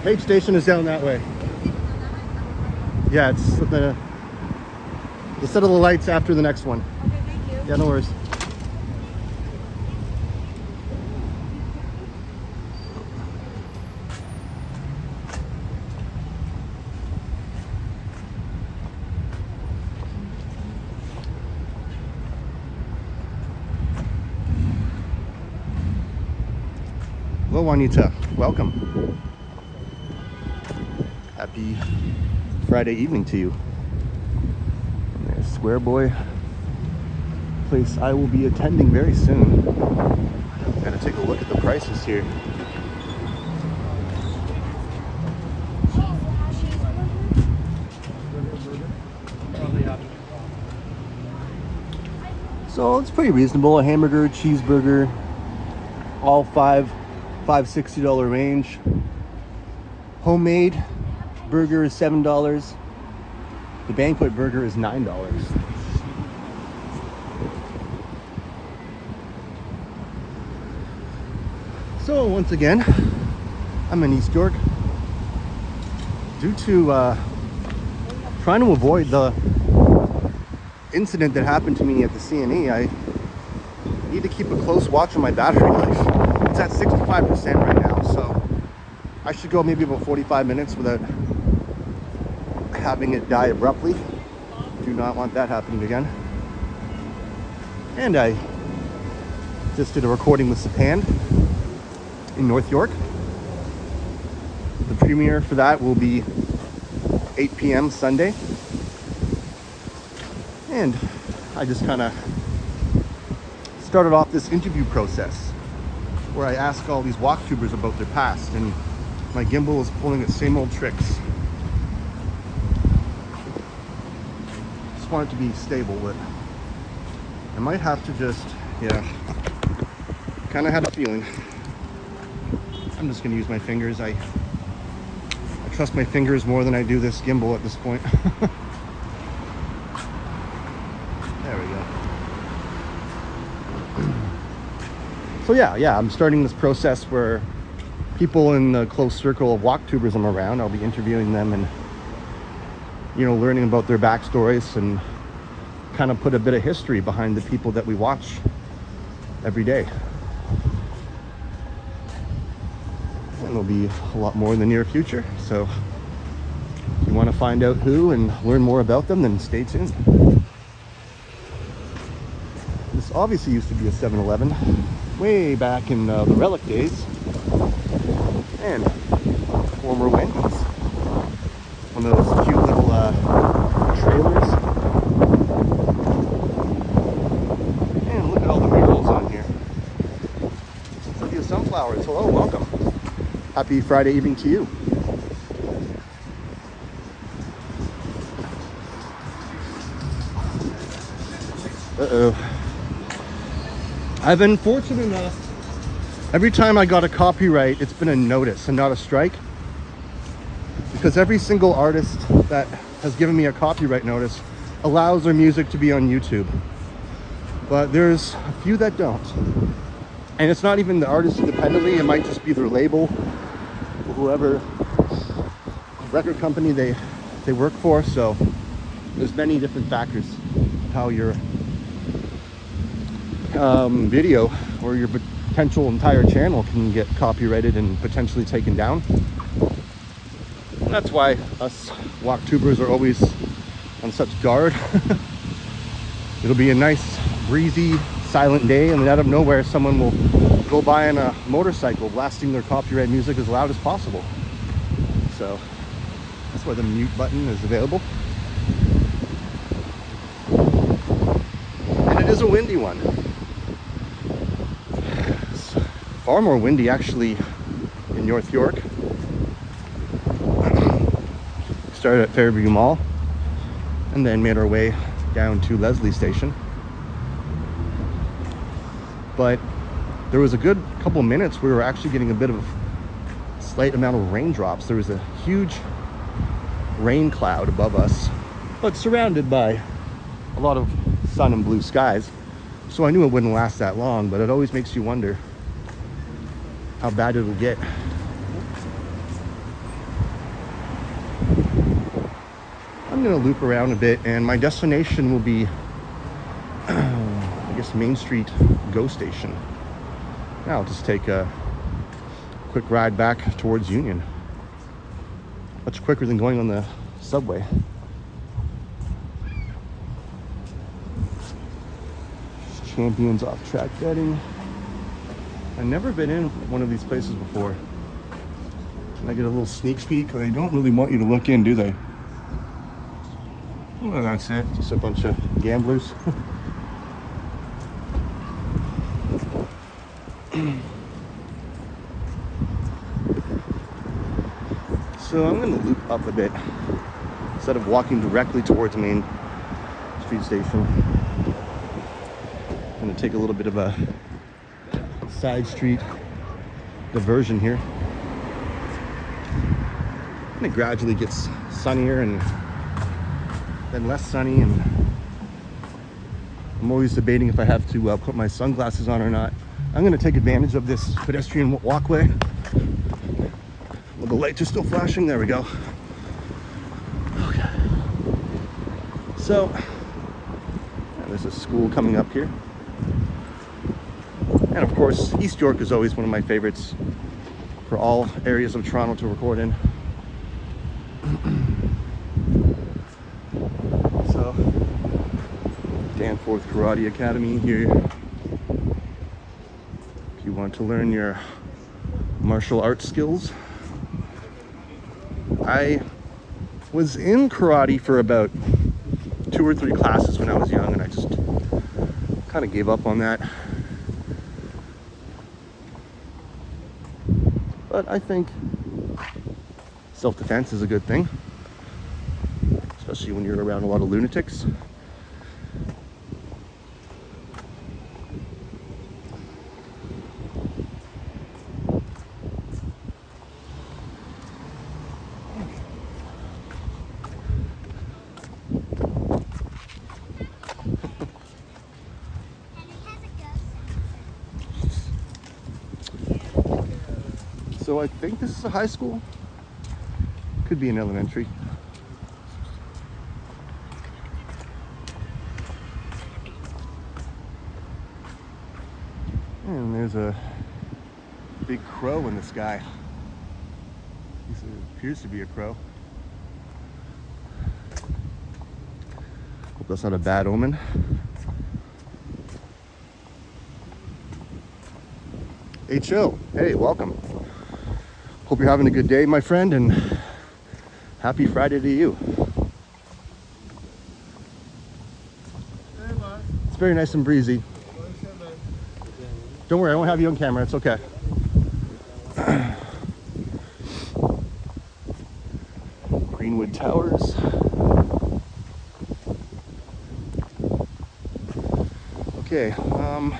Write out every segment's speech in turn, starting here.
Page station is down that way. Yeah, it's the set of the lights after the next one. Okay, thank you. Yeah, no worries. Hello, Juanita. Welcome. Happy Friday evening to you. There's Square Boy, place I will be attending very soon. Gotta take a look at the prices here. So it's pretty reasonable. A hamburger, cheeseburger, all $5.60 range. Homemade burger is $7. The banquet burger is $9. So once again, I'm in East York. Due to trying to avoid the incident that happened to me at the CNE, I need to keep a close watch on my battery life. It's at 65% right now, so I should go maybe about 45 minutes without having it die abruptly. Do not want that happening again. And I just did a recording with Sapand in North York. The premiere for that will be 8 p.m. Sunday. And I just kind of started off this interview process where I ask all these walktubers about their past, and my gimbal is pulling its same old tricks. Just want it to be stable, but I might have to just, kind of had a feeling. I'm just gonna use my fingers. I trust my fingers more than I do this gimbal at this point. There we go. So yeah, I'm starting this process where people in the close circle of walktubers I'm around, I'll be interviewing them and, learning about their backstories and kind of put a bit of history behind the people that we watch every day. And there'll be a lot more in the near future. So if you want to find out who and learn more about them, then stay tuned. This obviously used to be a 7-Eleven way back in the Relic days. And former Wendy's. One of those cute little trailers. And look at all the murals on here. Cynthia Sunflowers, hello, welcome. Happy Friday evening to you. Uh-oh. I've been fortunate enough, every time I got a copyright, it's been a notice and not a strike. Because every single artist that has given me a copyright notice allows their music to be on YouTube. But there's a few that don't. And it's not even the artist independently, it might just be their label, or whoever record company they work for. So there's many different factors of how your video or your potential entire channel can get copyrighted and potentially taken down. And that's why us walktubers are always on such guard. It'll be a nice breezy silent day, and then out of nowhere someone will go by on a motorcycle blasting their copyright music as loud as possible. So that's why the mute button is available. And it is a windy one. It's far more windy actually in North York. Started at Fairview Mall and then made our way down to Leslie Station. But there was a good couple minutes where we were actually getting a bit of a slight amount of raindrops. There was a huge rain cloud above us, but surrounded by a lot of sun and blue skies. So I knew it wouldn't last that long, but it always makes you wonder how bad it'll get. I'm gonna loop around a bit, and my destination will be, I guess, Main Street GO Station. Now I'll just take a quick ride back towards Union. Much quicker than going on the subway. Champions off-track betting. I've never been in one of these places before. And I get a little sneak peek. They don't really want you to look in, do they? Well, that's it. Just a bunch of gamblers. So I'm going to loop up a bit instead of walking directly towards Main Street Station. I'm going to take a little bit of a side street diversion here. And it gradually gets sunnier and then less sunny, and I'm always debating if I have to put my sunglasses on or not. I'm going to take advantage of this pedestrian walkway. Well, the lights are still flashing. There we go. Okay. So, there's a school coming up here. And of course, East York is always one of my favorites for all areas of Toronto to record in. So, Danforth Karate Academy here. If you want to learn your martial arts skills. I was in karate for about 2 or 3 classes when I was young, and I just kind of gave up on that. But I think self-defense is a good thing, especially when you're around a lot of lunatics. So I think this is a high school. Could be an elementary. And there's a big crow in the sky. This appears to be a crow. Hope that's not a bad omen. Hey, Chill. Hey, welcome. Hope you're having a good day, my friend, and happy Friday to you. Hey, man. It's very nice and breezy. Don't worry, I won't have you on camera. It's okay. Greenwood Towers. Okay, I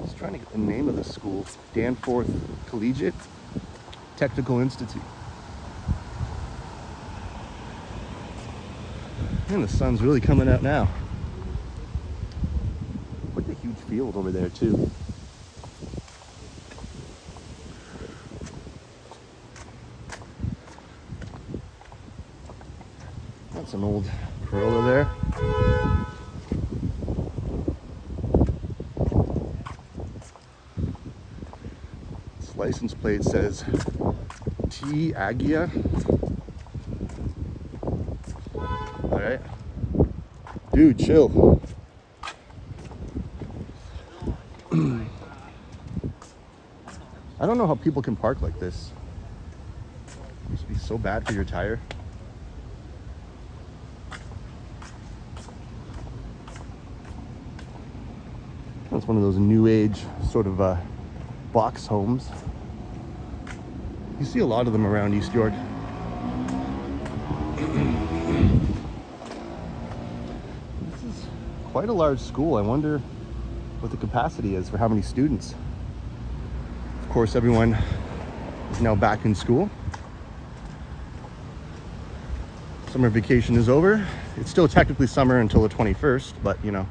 was trying to get the name of the school. Danforth Collegiate Technical Institute. And the sun's really coming out now. Quite a huge field over there too. That's an old Corolla there. This license plate says T. Agia. Alright. Dude, chill. I don't know how people can park like this. It used to be so bad for your tire. That's one of those new age sort of box homes. You see a lot of them around East York. This is quite a large school. I wonder what the capacity is for how many students. Of course, everyone is now back in school. Summer vacation is over. It's still technically summer until the 21st, but you know,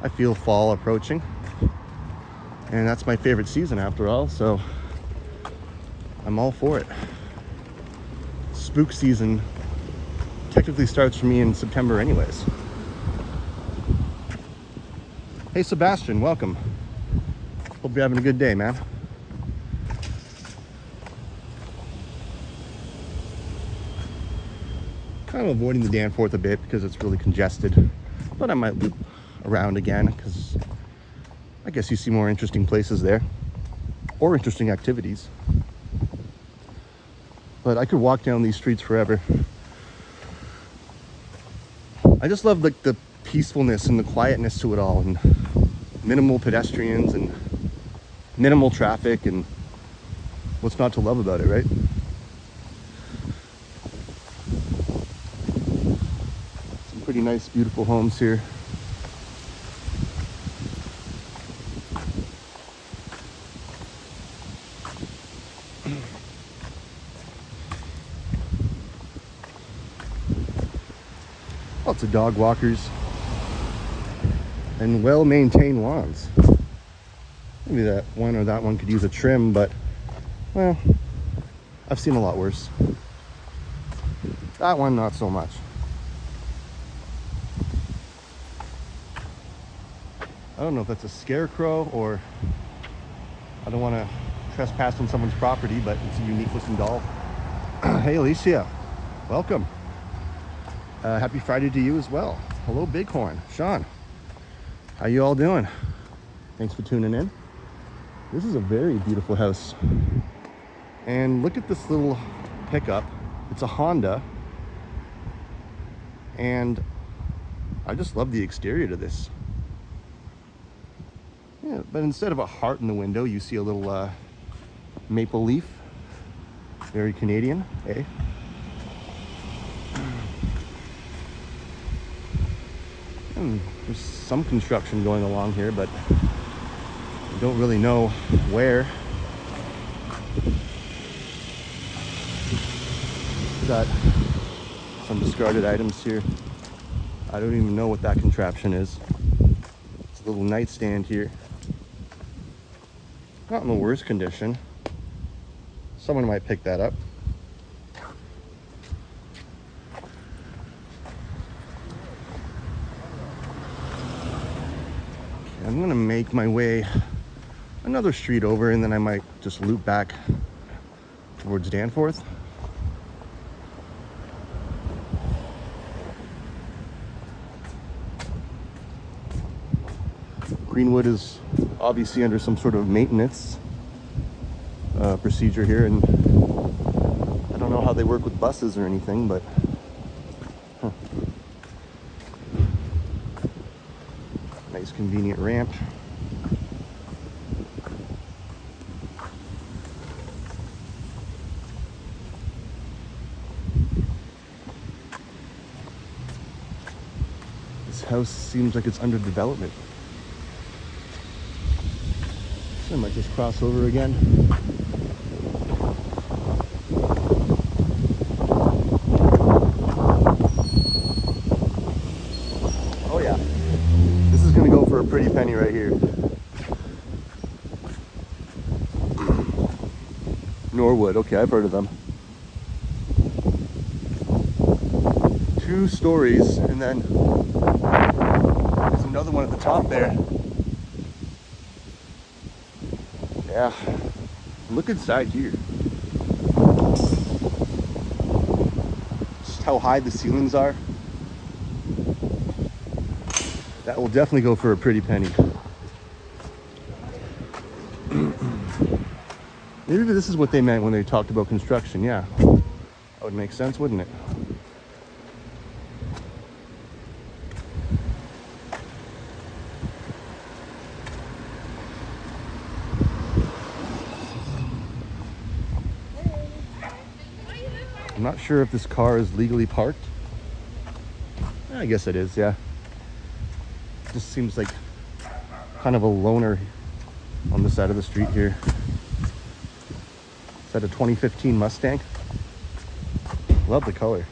I feel fall approaching. And that's my favorite season after all, so I'm all for it. spook season technically starts for me in September anyways. Hey Sebastian, welcome. Hope you're having a good day, man. Kind of avoiding the Danforth a bit because it's really congested, but I might loop around again because I guess you see more interesting places there or interesting activities. But I could walk down these streets forever. I just love like the peacefulness and the quietness to it all, and minimal pedestrians and minimal traffic, and what's not to love about it, right? Some pretty nice, beautiful homes here. Lots of dog walkers and well-maintained lawns. Maybe that one or that one could use a trim, but well, I've seen a lot worse. That one, not so much. I don't know if that's a scarecrow or I don't want to trespass on someone's property, but it's a unique looking doll. Hey Alicia, welcome. Happy Friday to you as well. Hello Bighorn, Sean. How you all doing? Thanks for tuning in. This is a very beautiful house. And look at this little pickup. It's a Honda. And I just love the exterior to this. Yeah, but instead of a heart in the window, you see a little maple leaf. Very Canadian, eh? There's some construction going along here, but I don't really know where. Got some discarded items here. I don't even know what that contraption is. It's a little nightstand here. Not in the worst condition. Someone might pick that up. I'm gonna make my way another street over, and then I might just loop back towards Danforth. Greenwood is obviously under some sort of maintenance procedure here, and I don't know how they work with buses or anything, but nice convenient ramp. This house seems like it's under development. So I might just cross over again. Oh yeah. This is gonna go for a pretty penny right here. Norwood, okay, I've heard of them. 2 stories, and then there's another one at the top there. Yeah, look inside here. Just how high the ceilings are. That will definitely go for a pretty penny. Maybe this is what they meant when they talked about construction. Yeah, that would make sense, wouldn't it? I'm not sure if this car is legally parked. I guess it is, yeah. Just seems like kind of a loner on the side of the street here. Is that a 2015 Mustang? Love the color.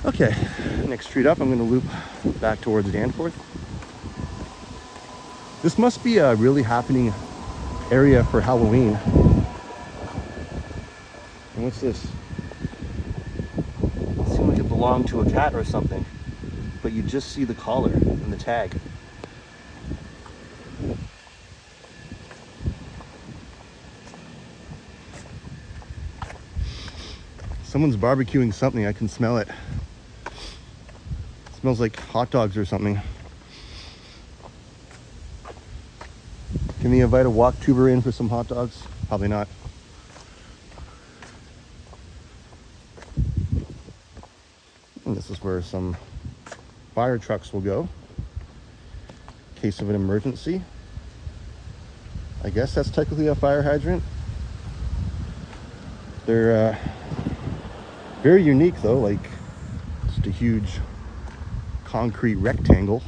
Okay, next street up, I'm gonna loop back towards Danforth. This must be a really happening area for Halloween. And what's this? It seemed like it belonged to a cat or something, but you just see the collar and the tag. Someone's barbecuing something. I can smell it. It smells like hot dogs or something. Can they invite a walk tuber in for some hot dogs? Probably not. And this is where some fire trucks will go in case of an emergency. I guess that's technically a fire hydrant. They're very unique though, like just a huge concrete rectangle.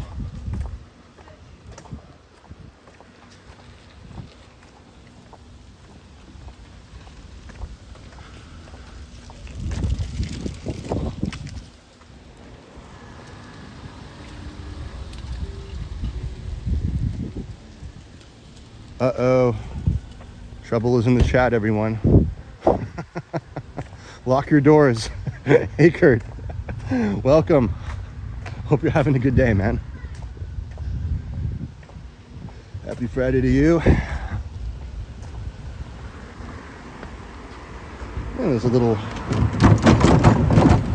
Uh-oh. Trouble is in the chat, everyone. Lock your doors. Hey, Kurt. Welcome. Hope you're having a good day, man. Happy Friday to you. And there's a little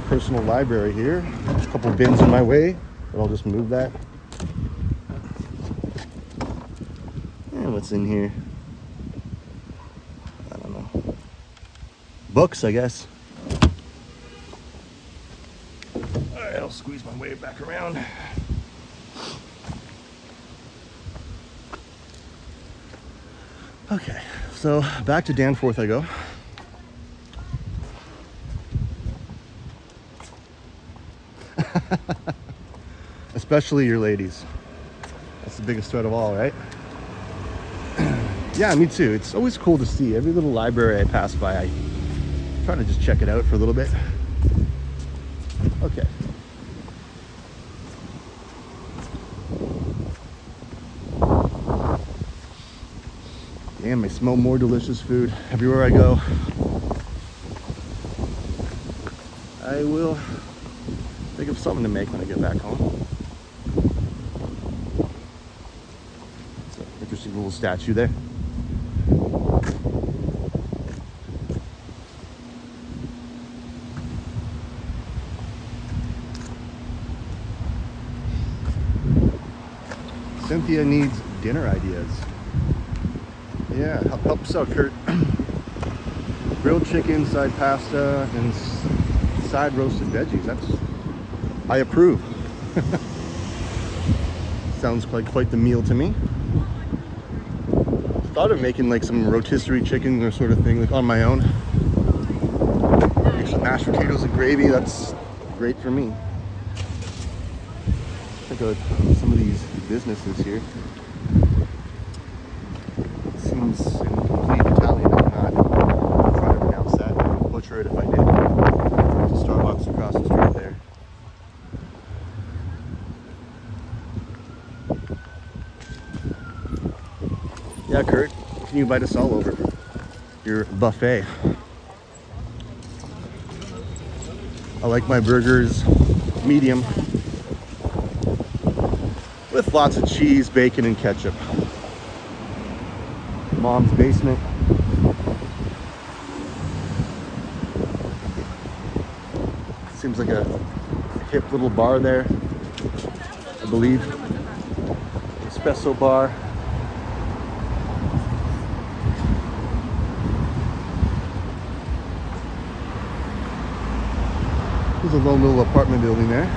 personal library here. There's a couple bins in my way, but I'll just move that. And what's in here? I don't know. Books, I guess. Alright, I'll squeeze my way back around. Okay, so back to Danforth I go. Especially your ladies. That's the biggest threat of all, right? Yeah, me too. It's always cool to see. Every little library I pass by, I try to just check it out for a little bit. Okay. Damn, I smell more delicious food everywhere I go. I will think of something to make when I get back home. It's an interesting little statue there. Cynthia needs dinner ideas. Yeah, help us out, Kurt. Grilled chicken, side pasta, and side roasted veggies. I approve. Sounds like quite the meal to me. Thought of making like some rotisserie chicken or sort of thing, like on my own. Make some mashed potatoes and gravy. That's great for me. Check out some of these businesses here. Seems in complete Italian. I'm not trying to pronounce that. I would butcher it if I did. There's a Starbucks across the street there. Yeah, Kurt, can you invite us all over your buffet? I like my burgers medium with lots of cheese, bacon, and ketchup. Mom's basement. Seems like a hip little bar there, I believe. Espresso bar. There's a lone little apartment building there.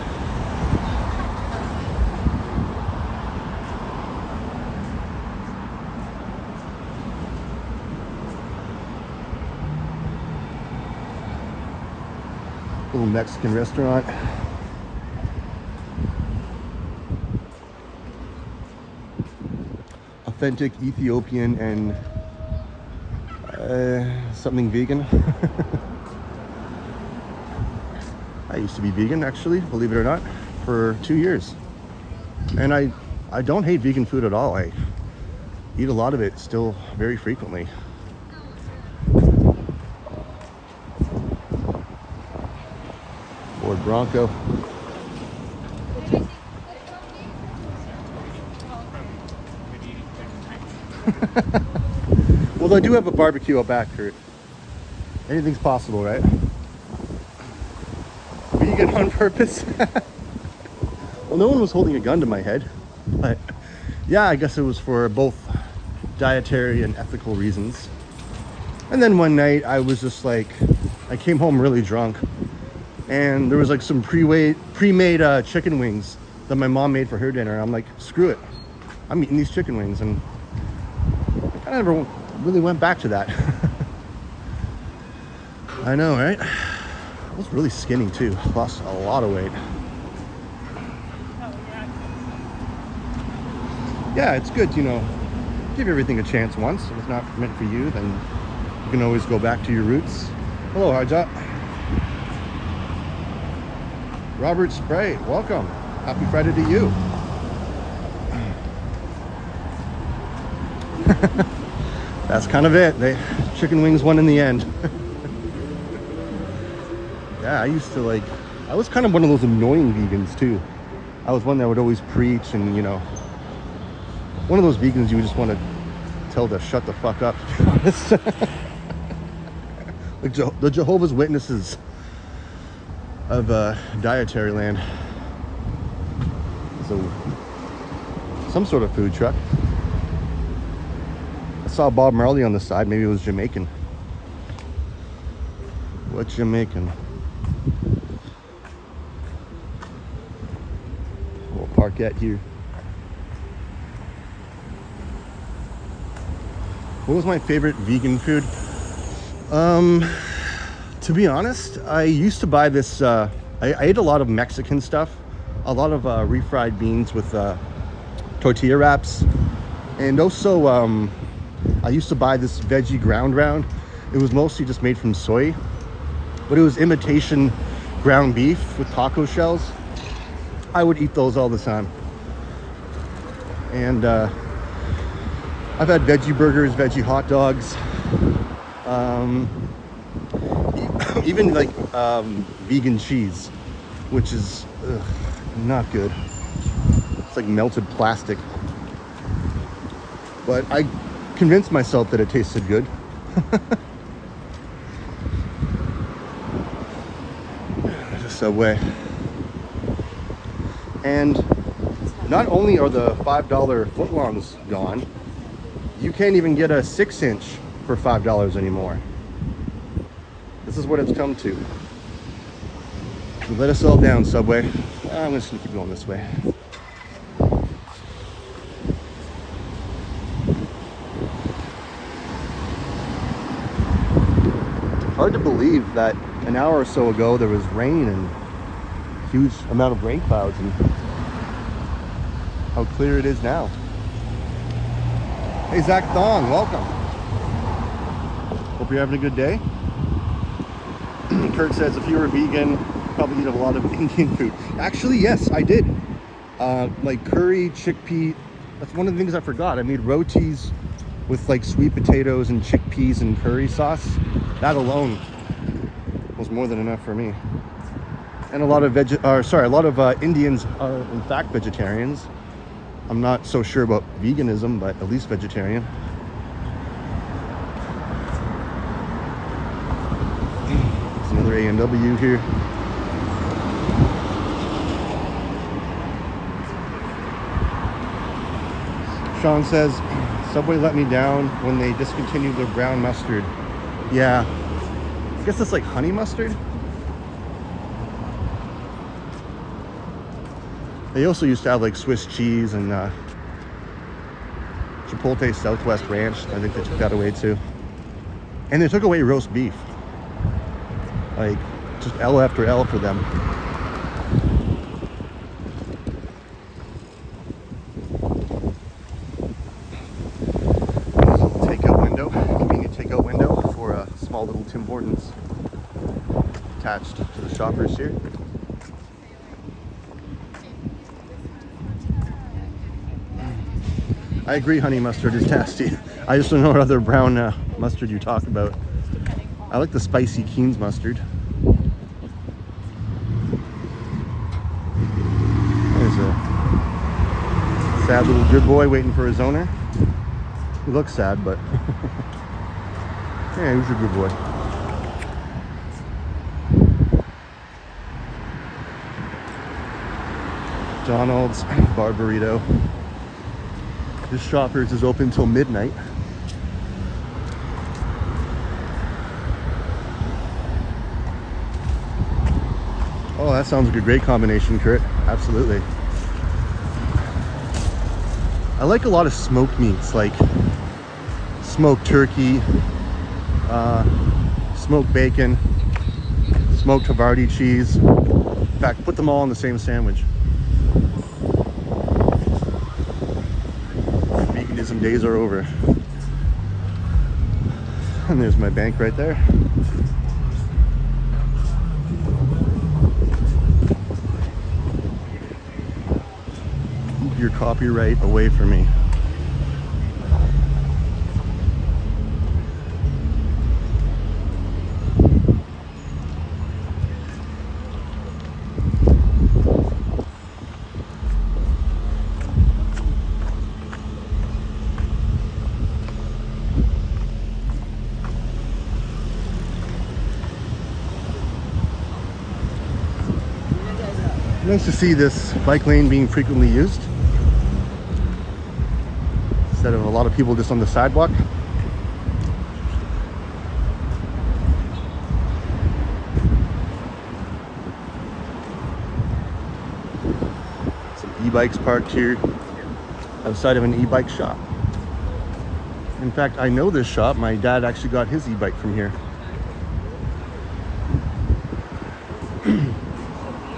Little Mexican restaurant. Authentic Ethiopian and something vegan. I used to be vegan, actually, believe it or not, for 2 years. And I don't hate vegan food at all. I eat a lot of it still very frequently. Ford Bronco. Well, I do have a barbecue out back, Kurt. Anything's possible, right? Vegan on purpose? Well, no one was holding a gun to my head, but yeah, I guess it was for both dietary and ethical reasons. And then one night I was just like, I came home really drunk, and there was like some pre-made chicken wings that my mom made for her dinner. I'm like, screw it, I'm eating these chicken wings, and I never really went back to that. I know, right? I was really skinny too. Lost a lot of weight. Yeah, it's good, you know, give everything a chance once. If it's not meant for you, then you can always go back to your roots. Hello, Harjot. Robert Spray, welcome. Happy Friday to you. That's kind of it. Chicken wings won in the end. Yeah, I was kind of one of those annoying vegans too. I was one that would always preach, and you know, one of those vegans you would just want to tell to shut the fuck up, to be honest. Like the Jehovah's Witnesses of dietary land. So, some sort of food truck. I saw Bob Marley on the side. Maybe it was Jamaican. What Jamaican? We'll park at here. What was my favorite vegan food? To be honest, I used to buy this, I ate a lot of Mexican stuff, a lot of refried beans with tortilla wraps, and also I used to buy this veggie ground round. It was mostly just made from soy, but it was imitation ground beef with taco shells. I would eat those all the time. And I've had veggie burgers, veggie hot dogs, even like vegan cheese, which is not good. It's like melted plastic. But I convinced myself that it tasted good. There's a Subway. And not only are the $5 footlongs gone, you can't even get a 6-inch for $5 anymore. This is what it's come to. You let us all down, Subway. I'm just gonna keep going this way. Hard to believe that an hour or so ago there was rain and huge amount of rain clouds, and how clear it is now. Hey, Zach Thong, welcome. Hope you're having a good day. Kurt says if you were vegan, you'd probably eat a lot of Indian food. Actually, yes, I did. Like curry, chickpea. That's one of the things I forgot. I made rotis with like sweet potatoes and chickpeas and curry sauce. That alone was more than enough for me. And a lot of Indians are in fact vegetarians. I'm not so sure about veganism, but at least vegetarian. There's another A&W here. Sean says, Subway let me down when they discontinued their brown mustard. Yeah, I guess it's like honey mustard. They also used to have like Swiss cheese and Chipotle Southwest Ranch. I think they took that away too. And they took away roast beef. Like, just L after L for them. There's a little takeout window, convenient takeout window for a small little Tim Hortons attached to the shoppers here. I agree, honey mustard is nasty. I just don't know what other brown mustard you talk about. I like the spicy Keen's mustard. There's a sad little good boy waiting for his owner. He looks sad, but yeah, he's a good boy. Donald's Bar Burrito. This Shoppers is open till midnight. Oh, that sounds like a great combination, Kurt. Absolutely. I like a lot of smoked meats, like smoked turkey, smoked bacon, smoked Havarti cheese. In fact, put them all in the same sandwich. Veganism days are over. And there's my bank right there. Keep your copyright away from me. Nice to see this bike lane being frequently used instead of a lot of people just on the sidewalk. Some e-bikes parked here outside of an e-bike shop. In fact, I know this shop. My dad actually got his e-bike from here.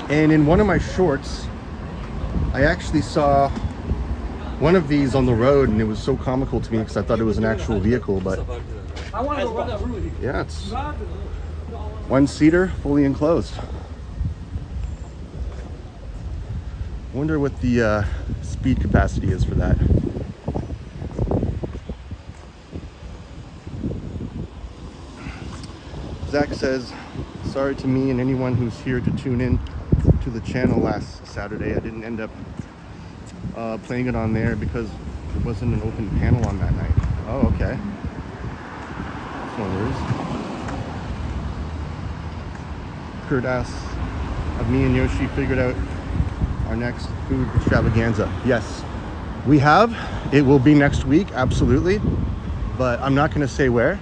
And in one of my shorts, I actually saw one of these on the road, and it was so comical to me because I thought it was an actual vehicle, but yeah, it's one-seater, fully enclosed. Wonder what the speed capacity is for that. Zach says, sorry to me and anyone who's here to tune in to the channel last Saturday. I didn't end up playing it on there because there wasn't an open panel on that night. Oh, okay. That's no worries. Kurt asks, have me and Yoshi figured out our next food extravaganza? Yes, we have. It will be next week, absolutely. But I'm not going to say where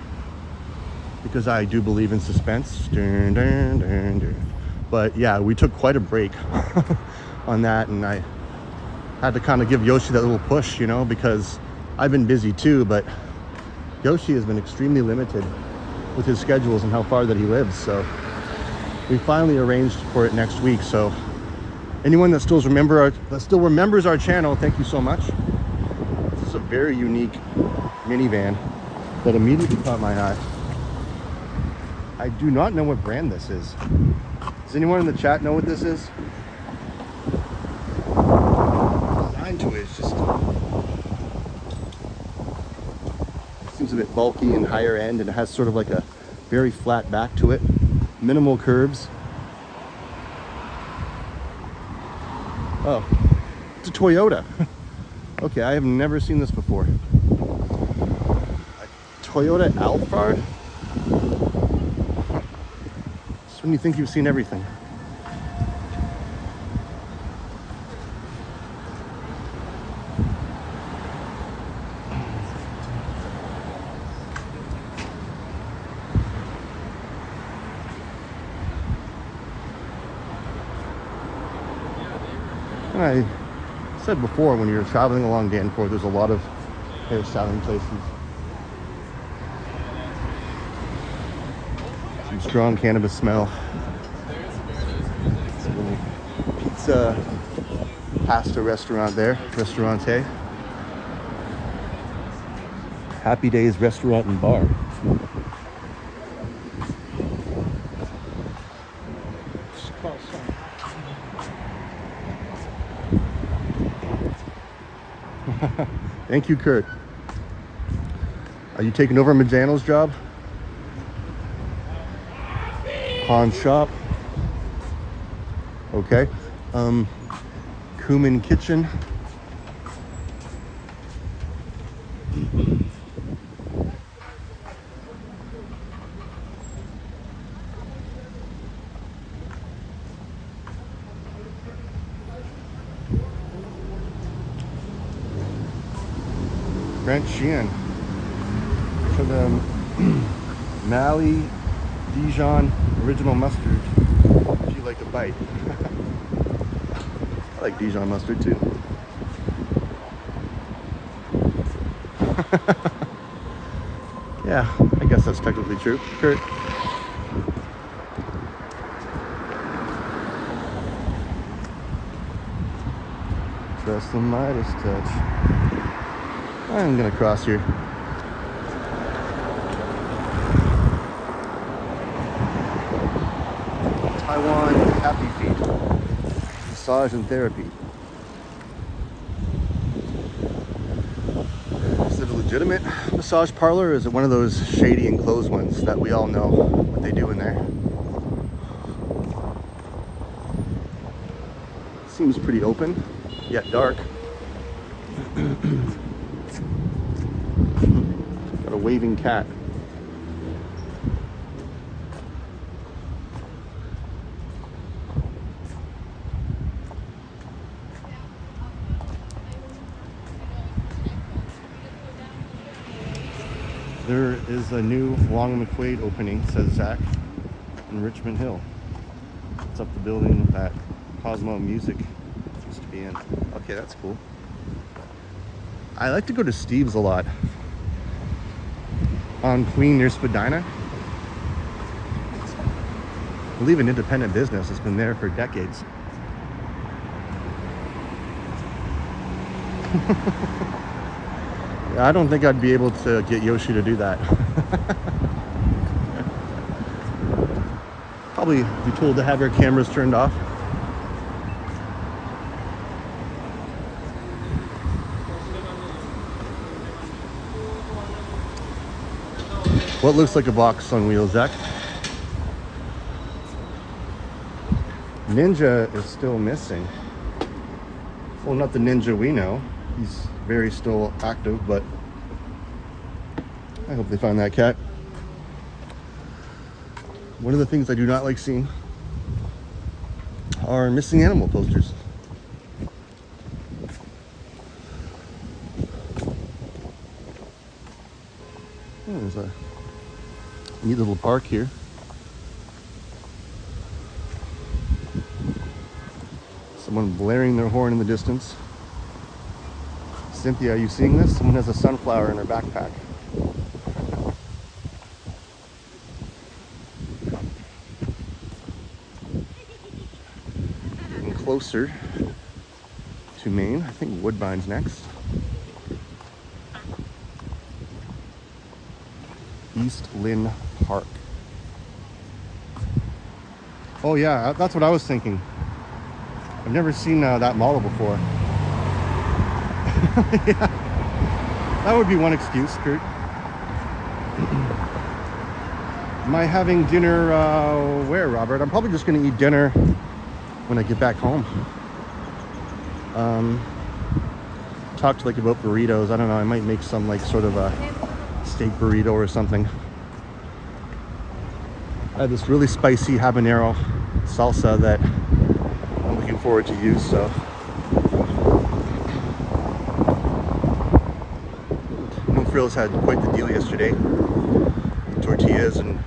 because I do believe in suspense. Dun, dun, dun, dun. But yeah, we took quite a break on that, and I had to kind of give Yoshi that little push, you know, because I've been busy too, but Yoshi has been extremely limited with his schedules and how far that he lives. So we finally arranged for it next week. So anyone that still remembers our channel, thank you so much. This is a very unique minivan that immediately caught my eye. I do not know what brand this is. Does anyone in the chat know what this is? Design to it, it's just seems a bit bulky and higher end, and it has sort of like a very flat back to it, minimal curves. Oh, it's a Toyota. Okay, I have never seen this before. A Toyota Alphard? When you think you've seen everything. And I said before, when you're traveling along Danforth, there's a lot of hairstyling places. Some strong cannabis smell. It's a little pizza pasta restaurant there, Restaurante. Happy Days Restaurant and Bar. Thank you, Kurt. Are you taking over Majano's job? Pawn shop. Okay. Cumin Kitchen. Brent Sheehan for the Mali Dijon original mustard. If you like a bite. I like Dijon mustard too. Yeah, I guess that's technically true. Kurt. Trust the Midas touch. I'm gonna cross here. Taiwan Happy Feet. Massage and therapy. Is it a legitimate massage parlor, or is it one of those shady enclosed ones that we all know what they do in there? Seems pretty open, yet dark. Got a waving cat. There is a new Long McQuaid opening, says Zach, in Richmond Hill. It's up the building that Cosmo Music used to be in. Okay, that's cool. I like to go to Steve's a lot. On Queen near Spadina. I believe an independent business. It's been there for decades. I don't think I'd be able to get Yoshi to do that. Probably be told to have your cameras turned off. What looks like a box on wheels, Zach? Ninja is still missing. Well, not the Ninja we know. He's very still active, but I hope they find that cat. One of the things I do not like seeing are missing animal posters. Oh, there's a neat little park here. Someone blaring their horn in the distance. Cynthia, are you seeing this? Someone has a sunflower in her backpack. Getting closer to Maine. I think Woodbine's next. East Lynn Park. Oh yeah, that's what I was thinking. I've never seen that model before. Yeah, that would be one excuse, Kurt. Am I having dinner where, Robert? I'm probably just going to eat dinner when I get back home. Talked like about burritos. I don't know. I might make some like sort of a steak burrito or something. I have this really spicy habanero salsa that I'm looking forward to use. So. Frills had quite the deal yesterday. Tortillas and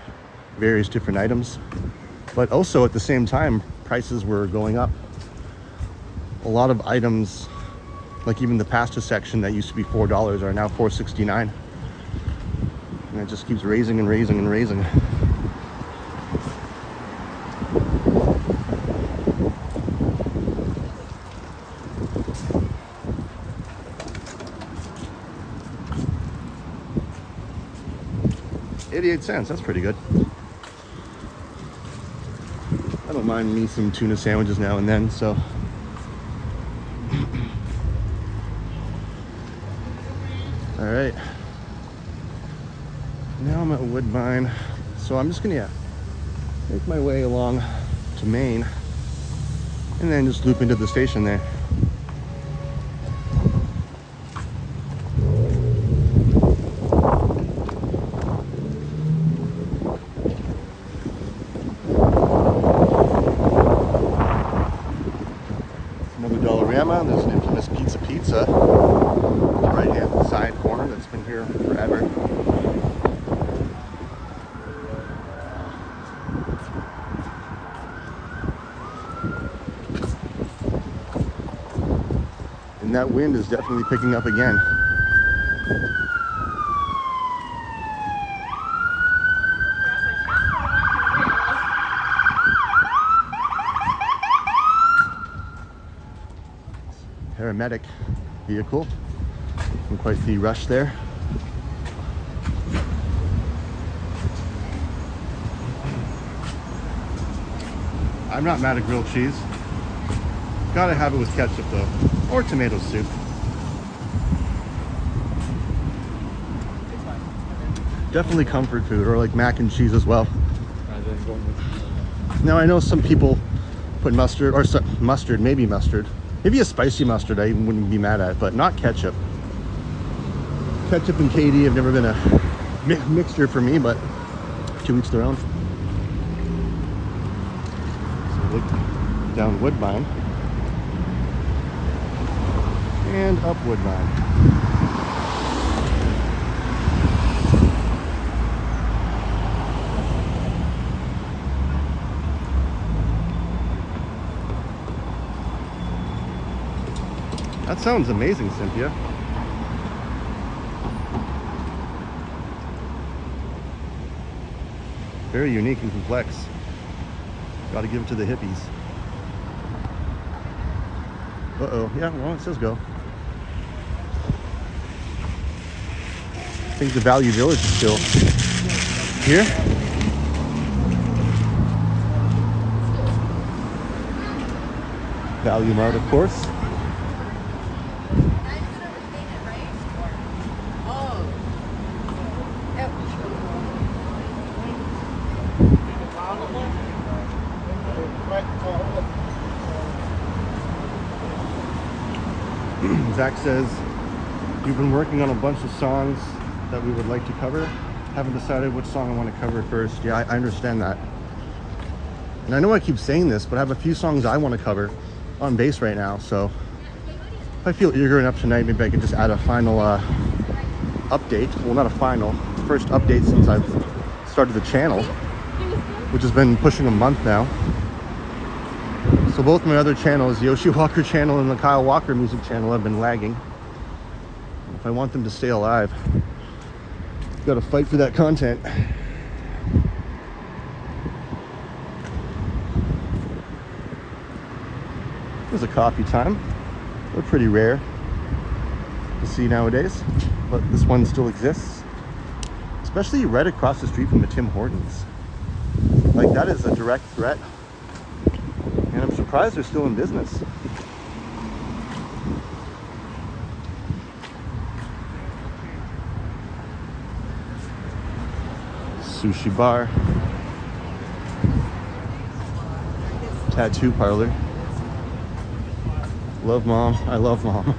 various different items. But also at the same time, prices were going up. A lot of items, like even the pasta section that used to be $4 are now $4.69. And it just keeps raising and raising and raising. $0.88, that's pretty good. I don't mind me some tuna sandwiches now and then, so. All right. Now I'm at Woodbine, so I'm just gonna make my way along to Maine, and then just loop into the station there. Another Dollarama. There's an infamous pizza on the right hand side corner that's been here forever. And that wind is definitely picking up again. Paramedic vehicle. And quite the rush there. I'm not mad at grilled cheese. Gotta have it with ketchup though, or tomato soup. Definitely comfort food, or like mac and cheese as well. Now I know some people put mustard, or mustard, maybe a spicy mustard I wouldn't be mad at, but not ketchup. Ketchup and Katie have never been a mixture for me, but to each their own. So look down Woodbine and up Woodbine. That sounds amazing, Cynthia. Very unique and complex. Gotta give it to the hippies. Uh-oh, yeah, well, it says go. I think the Value Village is still here. Value Mart, of course. Zach says, you've been working on a bunch of songs that we would like to cover. Haven't decided which song I want to cover first. Yeah, I understand that. And I know I keep saying this, but I have a few songs I want to cover on bass right now. So if I feel eager enough tonight, maybe I can just add a final update. Well, not a final, first update since I've started the channel, which has been pushing a month now. So both my other channels, the Yoshi Walker channel and the Kyle Walker music channel, have been lagging. If I want them to stay alive, I've got to fight for that content. There's a coffee time. They're pretty rare to see nowadays, but this one still exists. Especially right across the street from the Tim Hortons. Like, that is a direct threat. And I'm surprised they're still in business. Sushi bar. Tattoo parlor. Love mom. I love mom.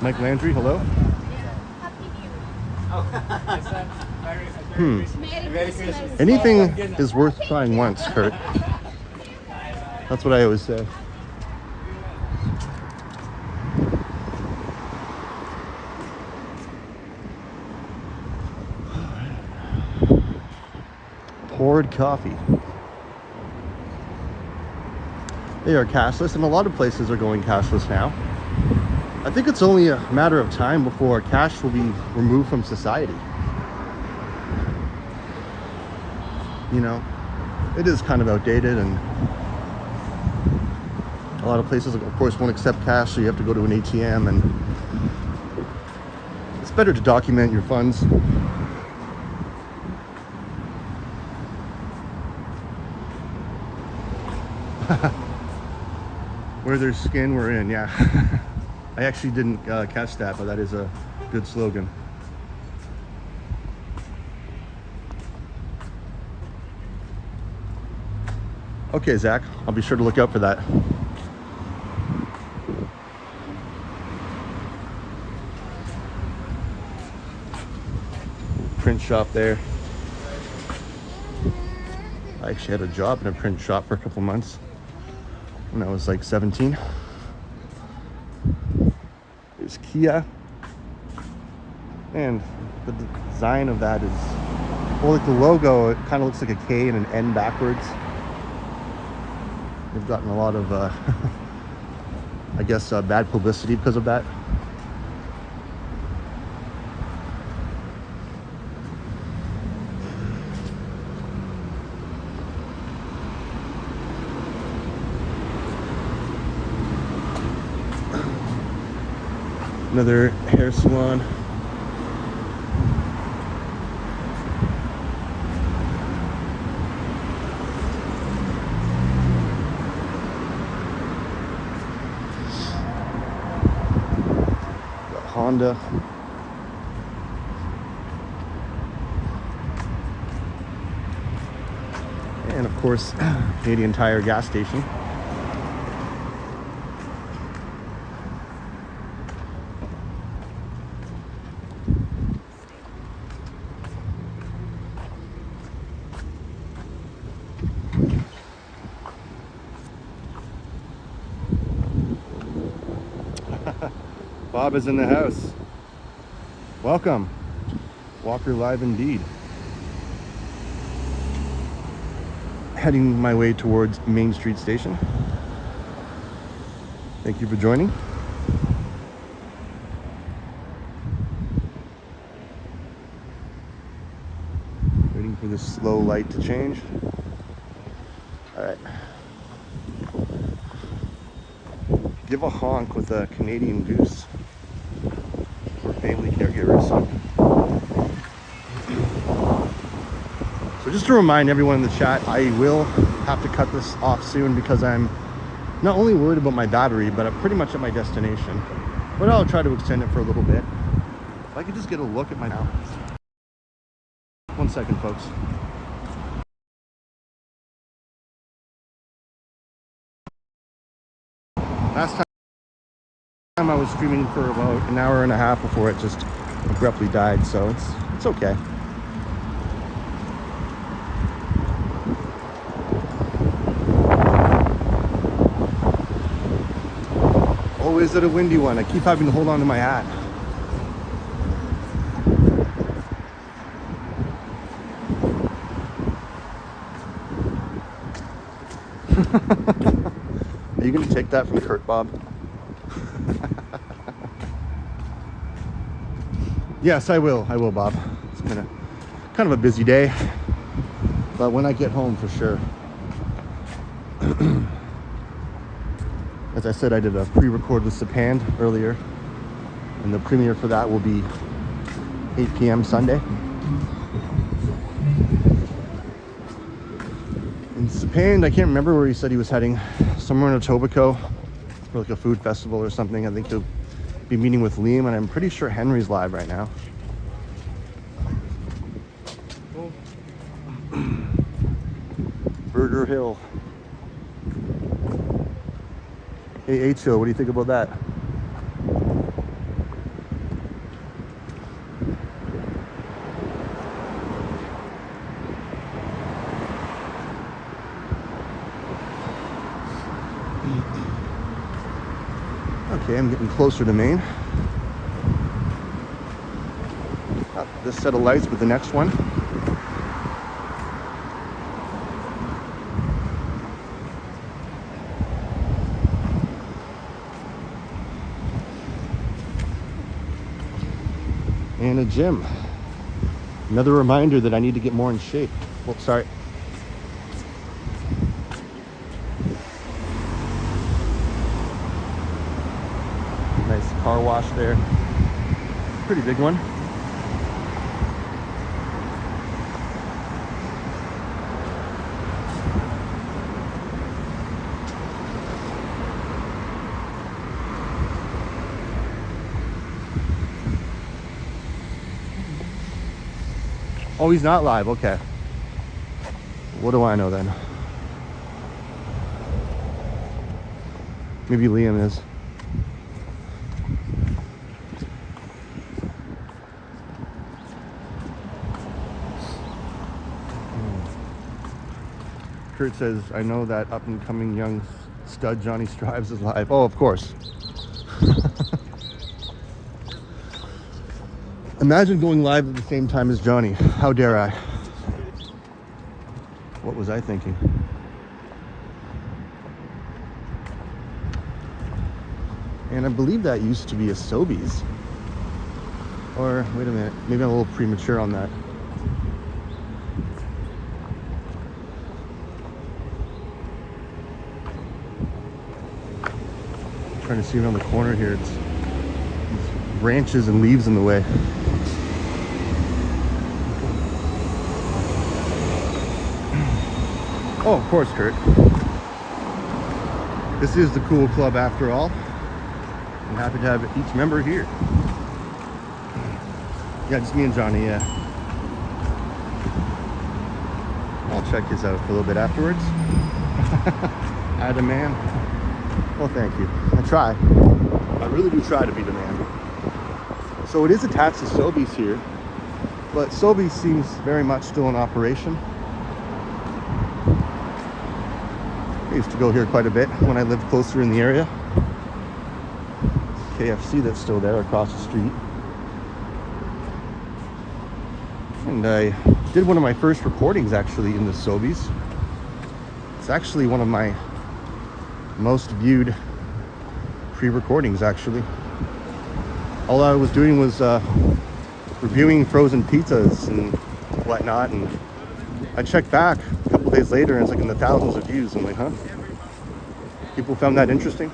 Mike Landry, hello. Anything is worth trying once, Kurt. That's what I always say. Poured coffee. They are cashless, and a lot of places are going cashless now. I think it's only a matter of time before cash will be removed from society. You know, it is kind of outdated, and a lot of places, of course, won't accept cash, so you have to go to an ATM, and it's better to document your funds. Where there's skin, we're in, yeah. I actually didn't catch that, but that is a good slogan. Okay, Zach, I'll be sure to look out for that. Print shop there. I actually had a job in a print shop for a couple months when I was like 17. There's Kia. And the design of that is, well, like the logo, it kind of looks like a K and an N backwards. They've gotten a lot of, I guess, bad publicity because of that. Another hair salon. Got Honda. And of course, Canadian Tire gas station. Bob is in the house. Welcome. Walker Live indeed. Heading my way towards Main Street Station. Thank you for joining. Waiting for this slow light to change. All right. Give a honk with a Canadian goose for family caregivers. So just to remind everyone in the chat, I will have to cut this off soon because I'm not only worried about my battery, but I'm pretty much at my destination. But I'll try to extend it for a little bit. If I could just get a look at my mountains. 1 second, folks. Last time I was streaming for about an hour and a half before it just abruptly died, so it's okay. Always at a windy one. I keep having to hold on to my hat. Are you going to take that from Kurt, Bob? Yes, I will, Bob. It's been kind of a busy day, but when I get home, for sure. As I said, I did a pre-record with Sapand earlier, and the premiere for that will be 8 p.m. Sunday. And Sapand, I can't remember where he said he was heading, somewhere in Etobicoke for like a food festival or something. I think he'll be meeting with Liam, and I'm pretty sure Henry's live right now. Burger Hill. Hey H.O., what do you think about that? Okay, I'm getting closer to Maine. Not this set of lights, but the next one. And a gym. Another reminder that I need to get more in shape. Oh, sorry. Nice car wash there. Pretty big one. Oh, he's not live. Okay. What do I know then? Maybe Liam is. Kurt says, I know that up and coming young stud Johnny Strives is live. Oh, of course. Imagine going live at the same time as Johnny. How dare I? What was I thinking? And I believe that used to be a Sobeys. Or, wait a minute, maybe I'm a little premature on that. I'm trying to see around the corner here. It's these branches and leaves in the way. Oh, of course, Kurt. This is the cool club after all. I'm happy to have each member here. Yeah, just me and Johnny, yeah. I'll check his out a little bit afterwards. Adam, man. Well, thank you. I try. I really do try to be the man. So it is attached to Sobeys here, but Sobeys seems very much still in operation. I used to go here quite a bit when I lived closer in the area. KFC that's still there across the street. And I did one of my first recordings actually in the Sobeys. It's actually one of my most viewed pre-recordings actually. All I was doing was reviewing frozen pizzas and whatnot, and I checked back a couple days later and it's like in the thousands of views. I'm like, huh? People found that interesting?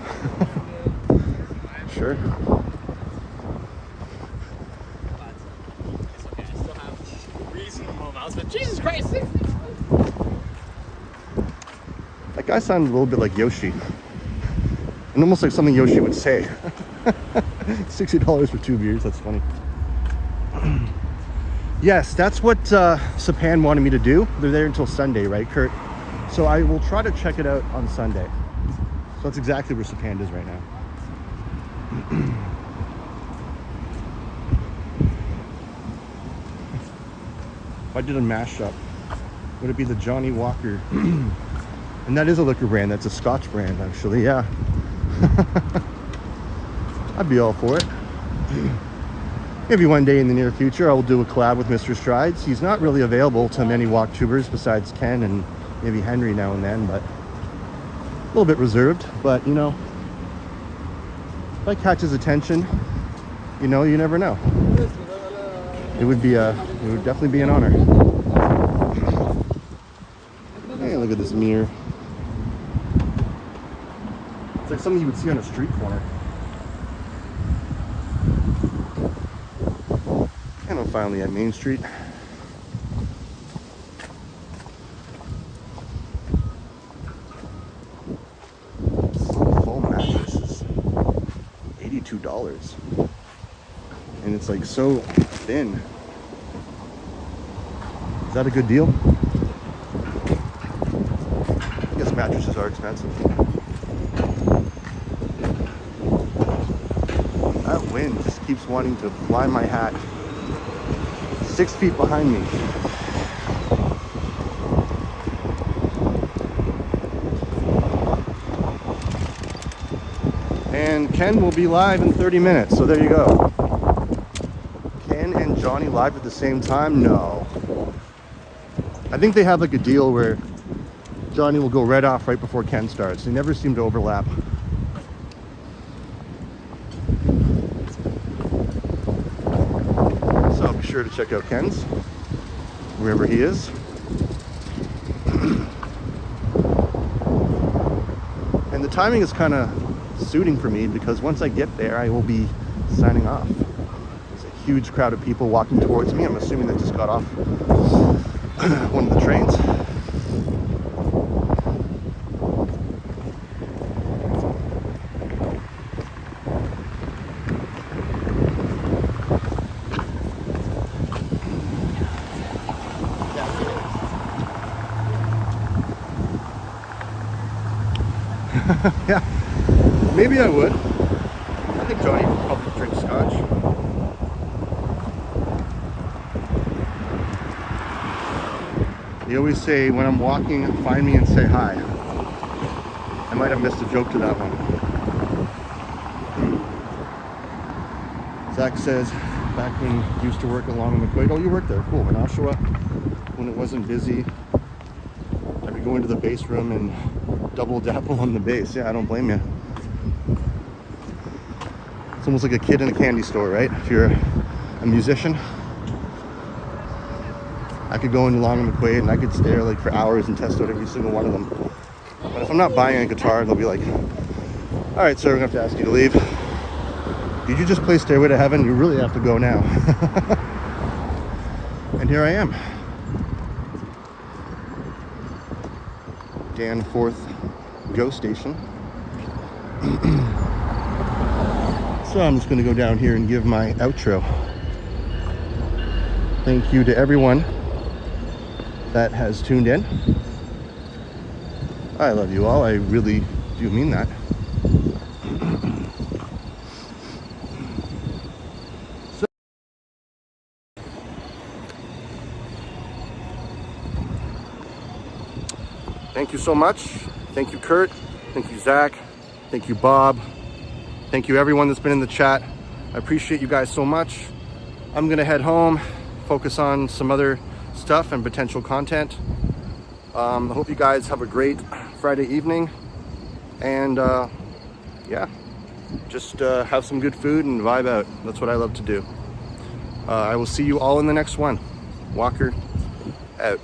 Sure. But Jesus Christ! That guy sounded a little bit like Yoshi. And almost like something Yoshi would say. $60 for 2 beers, that's funny. Yes, that's what Sapan wanted me to do. They're there until Sunday, right, Kurt? So I will try to check it out on Sunday. So that's exactly where Sapan is right now. If I did a mashup, would it be the Johnny Walker? And that is a liquor brand. That's a Scotch brand, actually. Yeah. I'd be all for it. Maybe one day in the near future, I will do a collab with Mr. Strides. He's not really available to many walk tubers besides Ken and maybe Henry now and then, but a little bit reserved. But you know, if I catch his attention, you know, you never know. It would definitely be an honor. Hey, look at this mirror. It's like something you would see on a street corner. And I'm finally at Main Street. Foam mattresses, $82. And it's like so thin. Is that a good deal? I guess mattresses are expensive. That wind just keeps wanting to fly my hat 6 feet behind me. And Ken will be live in 30 minutes, so there you go. Ken and Johnny live at the same time? No. I think they have like a deal where Johnny will go right off right before Ken starts. They never seem to overlap. So be sure to check out Ken's, wherever he is. And the timing is kind of suiting for me because once I get there, I will be signing off. There's a huge crowd of people walking towards me. I'm assuming they just got off one of the trains. Yeah, maybe I would. I think Johnny would probably drink scotch. They always say, when I'm walking, find me and say hi. I might have missed a joke to that one. Zach says, back when he used to work along the McQuaid. Oh, you worked there, cool. In Oshawa, when it wasn't busy, I'd be going to the bass room and double dabble on the bass. Yeah, I don't blame you. It's almost like a kid in a candy store, right? If you're a musician. I could go into Long and McQuaid and I could stay there like for hours and test out every single one of them. But if I'm not buying a guitar, they'll be like, all right, sir, we're gonna have to ask you to leave. Did you just play Stairway to Heaven? You really have to go now. And here I am. Danforth Go Station. So I'm just gonna go down here and give my outro. Thank you to everyone that has tuned in. I love you all. I really do mean that. So, thank you so much. Thank you, Kurt. Thank you, Zach. Thank you, Bob. Thank you, everyone that's been in the chat. I appreciate you guys so much. I'm gonna head home, focus on some other stuff and potential content. I hope you guys have a great Friday evening, and yeah, just have some good food and vibe out. That's what I love to do. I will see you all in the next one. Walker out.